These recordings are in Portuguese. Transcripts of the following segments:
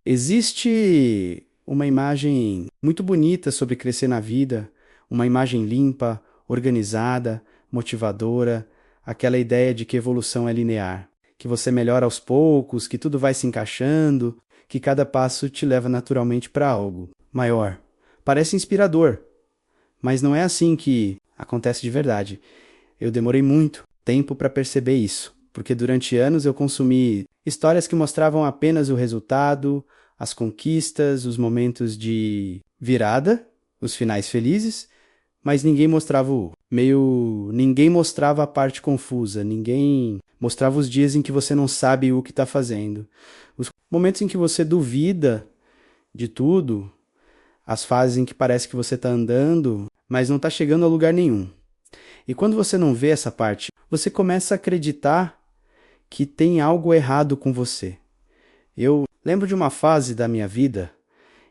Existe uma imagem muito bonita sobre crescer na vida, uma imagem limpa, organizada, motivadora, aquela ideia de que evolução é linear, que você melhora aos poucos, que tudo vai se encaixando, que cada passo te leva naturalmente para algo maior. Parece inspirador, mas não é assim que acontece de verdade. Eu demorei muito tempo para perceber isso, porque durante anos eu consumi histórias que mostravam apenas o resultado, as conquistas, os momentos de virada, os finais felizes, mas ninguém mostrava a parte confusa, ninguém mostrava os dias em que você não sabe o que está fazendo, os momentos em que você duvida de tudo, as fases em que parece que você está andando, mas não está chegando a lugar nenhum. E quando você não vê essa parte, você começa a acreditar que tem algo errado com você. Eu lembro de uma fase da minha vida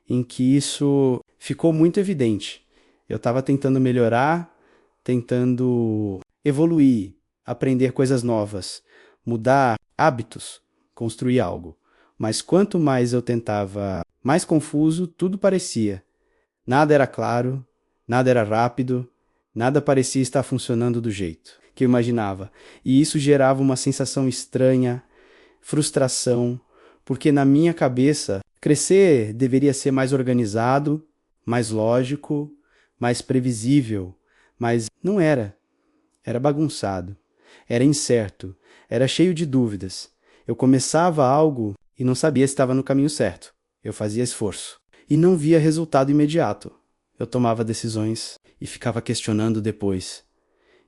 em que isso ficou muito evidente. Eu estava tentando melhorar, tentando evoluir, aprender coisas novas, mudar hábitos, construir algo. Mas quanto mais eu tentava, mais confuso tudo parecia. Nada era claro, nada era rápido, nada parecia estar funcionando do jeito que eu imaginava. E isso gerava uma sensação estranha, frustração, porque na minha cabeça, crescer deveria ser mais organizado, mais lógico, mais previsível, mas não era. Era bagunçado, era incerto, era cheio de dúvidas. Eu começava algo e não sabia se estava no caminho certo. Eu fazia esforço e não via resultado imediato. Eu tomava decisões e ficava questionando depois.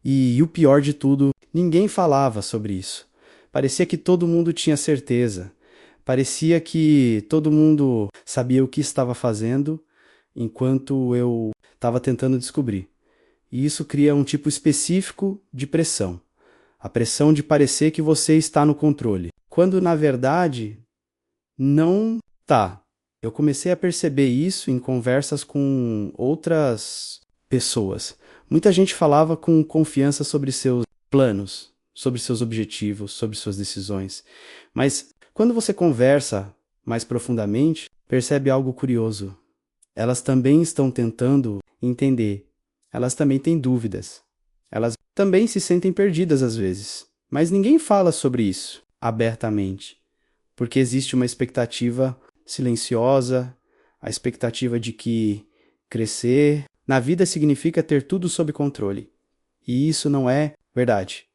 E o pior de tudo, ninguém falava sobre isso. Parecia que todo mundo tinha certeza. Parecia que todo mundo sabia o que estava fazendo, enquanto eu estava tentando descobrir. E isso cria um tipo específico de pressão. A pressão de parecer que você está no controle, quando na verdade não está. Eu comecei a perceber isso em conversas com outras pessoas. Muita gente falava com confiança sobre seus planos, sobre seus objetivos, sobre suas decisões. Mas quando você conversa mais profundamente, percebe algo curioso. Elas também estão tentando entender. Elas também têm dúvidas. Elas também se sentem perdidas às vezes. Mas ninguém fala sobre isso abertamente, porque existe uma expectativa silenciosa, a expectativa de que crescer na vida significa ter tudo sob controle. E isso não é verdade.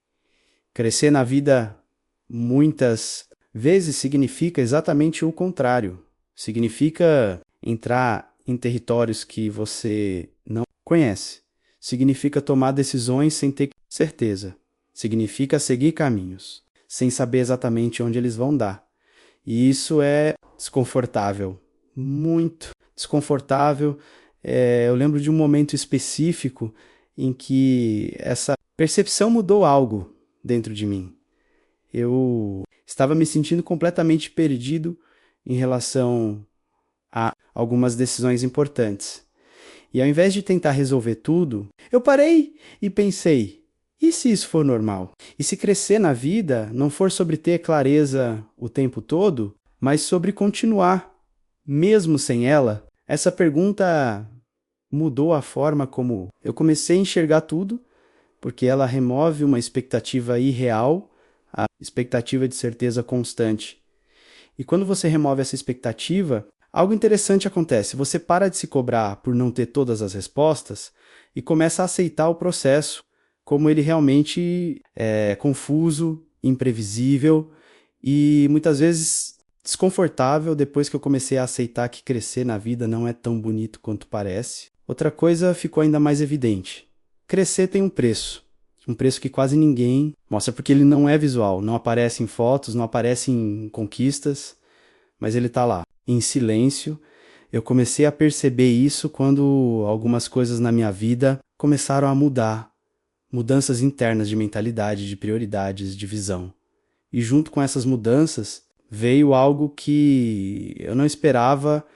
Crescer na vida muitas vezes significa exatamente o contrário. Significa entrar em territórios que você não conhece. Significa tomar decisões sem ter certeza. Significa seguir caminhos, sem saber exatamente onde eles vão dar. E isso é desconfortável, muito desconfortável. Eu lembro de um momento específico em que essa percepção mudou algo dentro de mim. Eu estava me sentindo completamente perdido em relação a algumas decisões importantes. E ao invés de tentar resolver tudo, eu parei e pensei: e se isso for normal? E se crescer na vida não for sobre ter clareza o tempo todo, mas sobre continuar, mesmo sem ela? Essa pergunta mudou a forma como eu comecei a enxergar tudo, porque ela remove uma expectativa irreal, a expectativa de certeza constante. E quando você remove essa expectativa, algo interessante acontece. Você para de se cobrar por não ter todas as respostas e começa a aceitar o processo como ele realmente é confuso, imprevisível e muitas vezes desconfortável depois que eu comecei a aceitar que crescer na vida não é tão bonito quanto parece. Outra coisa ficou ainda mais evidente. Crescer tem um preço que quase ninguém mostra porque ele não é visual, não aparece em fotos, não aparece em conquistas, mas ele está lá, em silêncio. Eu comecei a perceber isso quando algumas coisas na minha vida começaram a mudar, mudanças internas de mentalidade, de prioridades, de visão. E junto com essas mudanças veio algo que eu não esperava,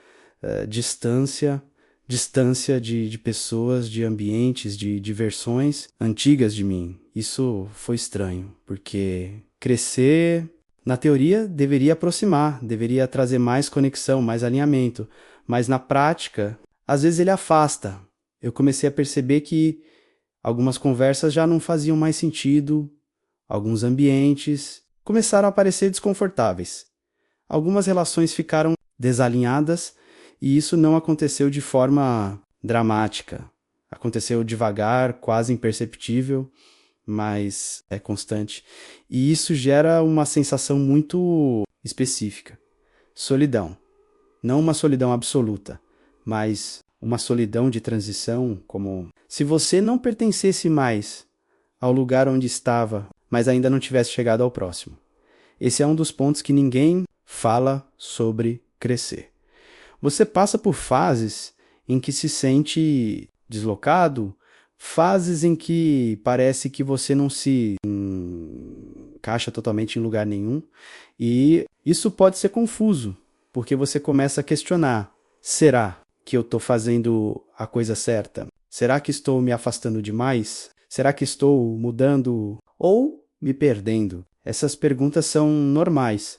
distância de pessoas, de ambientes, de versões antigas de mim. Isso foi estranho, porque crescer Na teoria, deveria aproximar, deveria trazer mais conexão, mais alinhamento, mas na prática, às vezes ele afasta. Eu comecei a perceber que algumas conversas já não faziam mais sentido, alguns ambientes começaram a parecer desconfortáveis. Algumas relações ficaram desalinhadas e isso não aconteceu de forma dramática. Aconteceu devagar, quase imperceptível, mas é constante. E isso gera uma sensação muito específica. Solidão. Não uma solidão absoluta, mas uma solidão de transição, como se você não pertencesse mais ao lugar onde estava, mas ainda não tivesse chegado ao próximo. Esse é um dos pontos que ninguém fala sobre crescer. Você passa por fases em que se sente deslocado, fases em que parece que você não se encaixa totalmente em lugar nenhum, e isso pode ser confuso, porque você começa a questionar: será que eu estou fazendo a coisa certa? Será que estou me afastando demais? Será que estou mudando ou me perdendo? Essas perguntas são normais,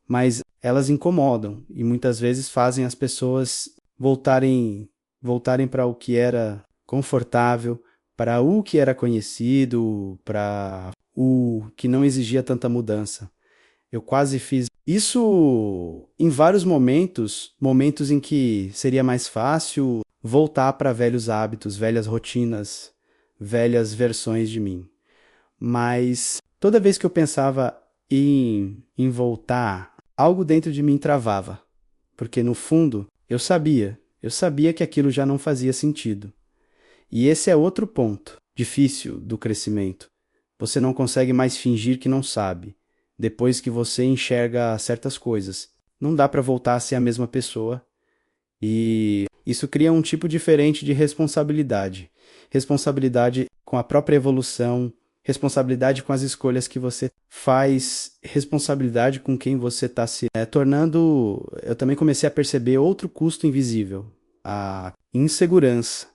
mas elas incomodam e muitas vezes fazem as pessoas voltarem para o que era confortável, para o que era conhecido, para o que não exigia tanta mudança. Eu quase fiz isso em vários momentos, momentos em que seria mais fácil voltar para velhos hábitos, velhas rotinas, velhas versões de mim. Mas toda vez que eu pensava em voltar, algo dentro de mim travava, porque no fundo eu sabia que aquilo já não fazia sentido. E esse é outro ponto difícil do crescimento. Você não consegue mais fingir que não sabe, depois que você enxerga certas coisas. Não dá para voltar a ser a mesma pessoa. E isso cria um tipo diferente de responsabilidade. Responsabilidade com a própria evolução, responsabilidade com as escolhas que você faz, responsabilidade com quem você está se tornando. Eu também comecei a perceber outro custo invisível, a insegurança.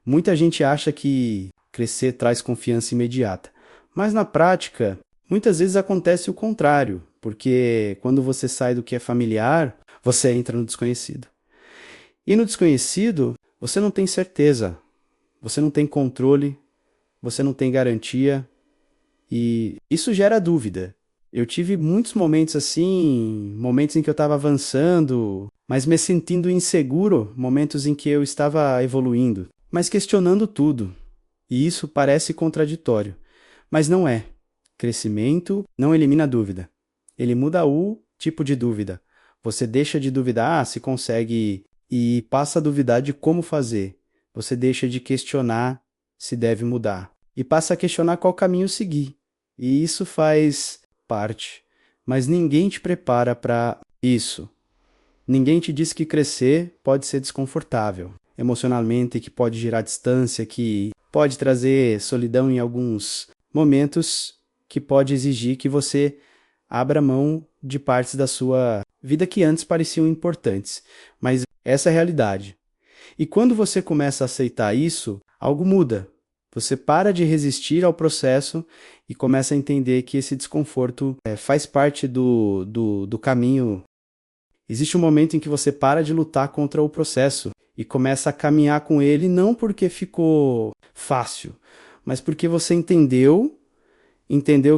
Muita gente acha que crescer traz confiança imediata, mas na prática, muitas vezes acontece o contrário, porque quando você sai do que é familiar, você entra no desconhecido. E no desconhecido, você não tem certeza, você não tem controle, você não tem garantia, e isso gera dúvida. Eu tive muitos momentos assim, momentos em que eu estava avançando, mas me sentindo inseguro, momentos em que eu estava evoluindo, mas questionando tudo. E isso parece contraditório, mas não é. Crescimento não elimina a dúvida. Ele muda o tipo de dúvida. Você deixa de duvidar se consegue e passa a duvidar de como fazer. Você deixa de questionar se deve mudar e passa a questionar qual caminho seguir. E isso faz parte. Mas ninguém te prepara para isso. Ninguém te diz que crescer pode ser desconfortável emocionalmente, que pode gerar distância, que pode trazer solidão em alguns momentos, que pode exigir que você abra mão de partes da sua vida que antes pareciam importantes. Mas essa é a realidade. E quando você começa a aceitar isso, algo muda. Você para de resistir ao processo e começa a entender que esse desconforto faz parte do caminho. Existe um momento em que você para de lutar contra o processo e começa a caminhar com ele, não porque ficou fácil, mas porque você entendeu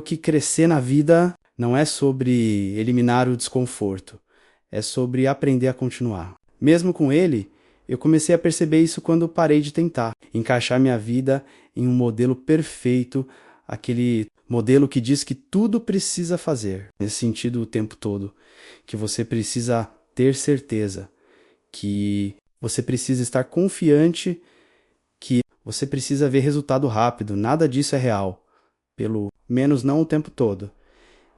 que crescer na vida não é sobre eliminar o desconforto, é sobre aprender a continuar. Mesmo com ele, eu comecei a perceber isso quando parei de tentar encaixar minha vida em um modelo perfeito, aquele modelo que diz que tudo precisa fazer, nesse sentido o tempo todo, que você precisa ter certeza, que você precisa estar confiante, que você precisa ver resultado rápido, nada disso é real, pelo menos não o tempo todo.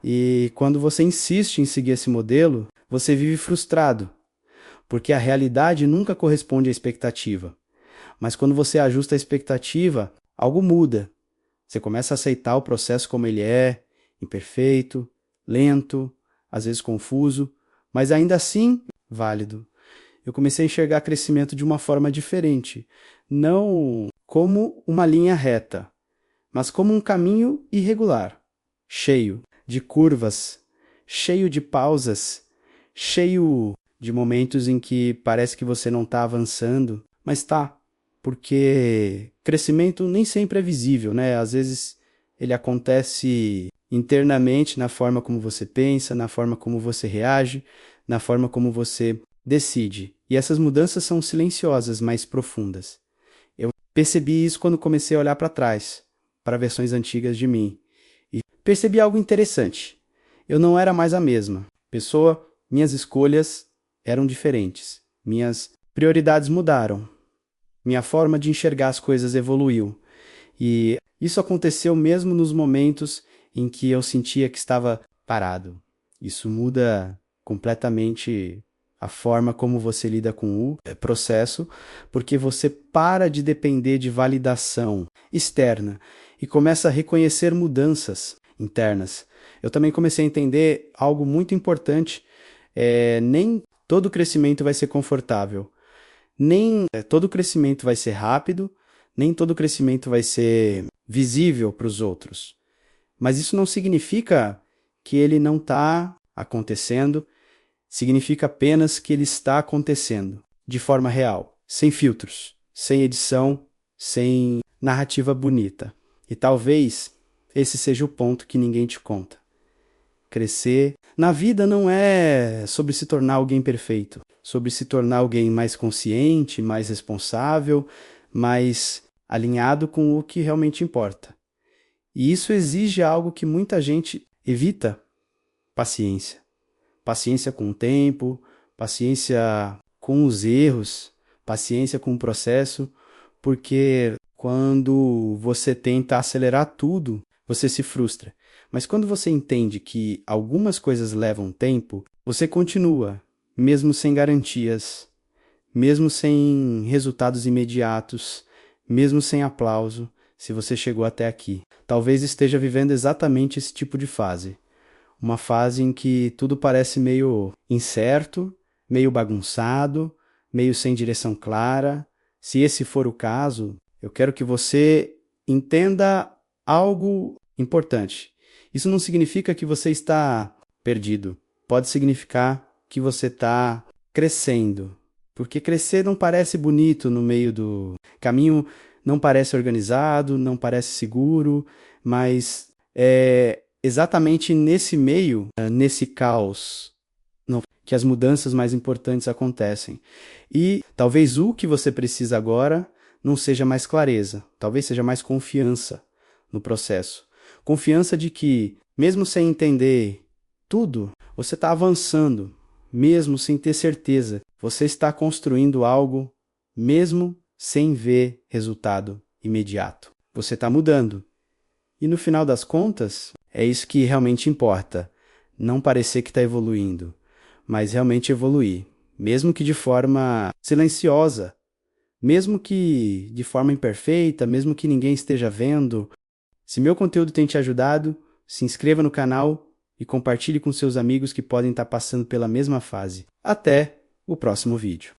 E quando você insiste em seguir esse modelo, você vive frustrado, porque a realidade nunca corresponde à expectativa. Mas quando você ajusta a expectativa, algo muda. Você começa a aceitar o processo como ele é, imperfeito, lento, às vezes confuso, mas ainda assim válido. Eu comecei a enxergar crescimento de uma forma diferente, não como uma linha reta, mas como um caminho irregular, cheio de curvas, cheio de pausas, cheio de momentos em que parece que você não está avançando, mas está, porque crescimento nem sempre é visível, né? Às vezes ele acontece internamente na forma como você pensa, na forma como você reage, na forma como você decide. E essas mudanças são silenciosas, mas profundas. Eu percebi isso quando comecei a olhar para trás, para versões antigas de mim. E percebi algo interessante. Eu não era mais a mesma pessoa, minhas escolhas eram diferentes. Minhas prioridades mudaram. Minha forma de enxergar as coisas evoluiu. E isso aconteceu mesmo nos momentos em que eu sentia que estava parado. Isso muda completamente a forma como você lida com o processo, porque você para de depender de validação externa e começa a reconhecer mudanças internas. Eu também comecei a entender algo muito importante, nem todo crescimento vai ser confortável, nem todo crescimento vai ser rápido, nem todo crescimento vai ser visível para os outros. Mas isso não significa que ele não está acontecendo, significa apenas que ele está acontecendo de forma real, sem filtros, sem edição, sem narrativa bonita. E talvez esse seja o ponto que ninguém te conta. Crescer na vida não é sobre se tornar alguém perfeito, sobre se tornar alguém mais consciente, mais responsável, mais alinhado com o que realmente importa. E isso exige algo que muita gente evita: paciência. Paciência com o tempo, paciência com os erros, paciência com o processo, porque quando você tenta acelerar tudo, você se frustra. Mas quando você entende que algumas coisas levam tempo, você continua, mesmo sem garantias, mesmo sem resultados imediatos, mesmo sem aplauso, se você chegou até aqui. Talvez esteja vivendo exatamente esse tipo de fase. Uma fase em que tudo parece meio incerto, meio bagunçado, meio sem direção clara. Se esse for o caso, eu quero que você entenda algo importante. Isso não significa que você está perdido. Pode significar que você está crescendo. Porque crescer não parece bonito no meio do caminho, não parece organizado, não parece seguro, mas é exatamente nesse meio, nesse caos, que as mudanças mais importantes acontecem. E talvez o que você precisa agora não seja mais clareza, talvez seja mais confiança no processo. Confiança de que, mesmo sem entender tudo, você está avançando, mesmo sem ter certeza. Você está construindo algo, mesmo sem ver resultado imediato. Você está mudando. E no final das contas, é isso que realmente importa. Não parecer que está evoluindo, mas realmente evoluir. Mesmo que de forma silenciosa, mesmo que de forma imperfeita, mesmo que ninguém esteja vendo. Se meu conteúdo tem te ajudado, se inscreva no canal e compartilhe com seus amigos que podem estar passando pela mesma fase. Até o próximo vídeo.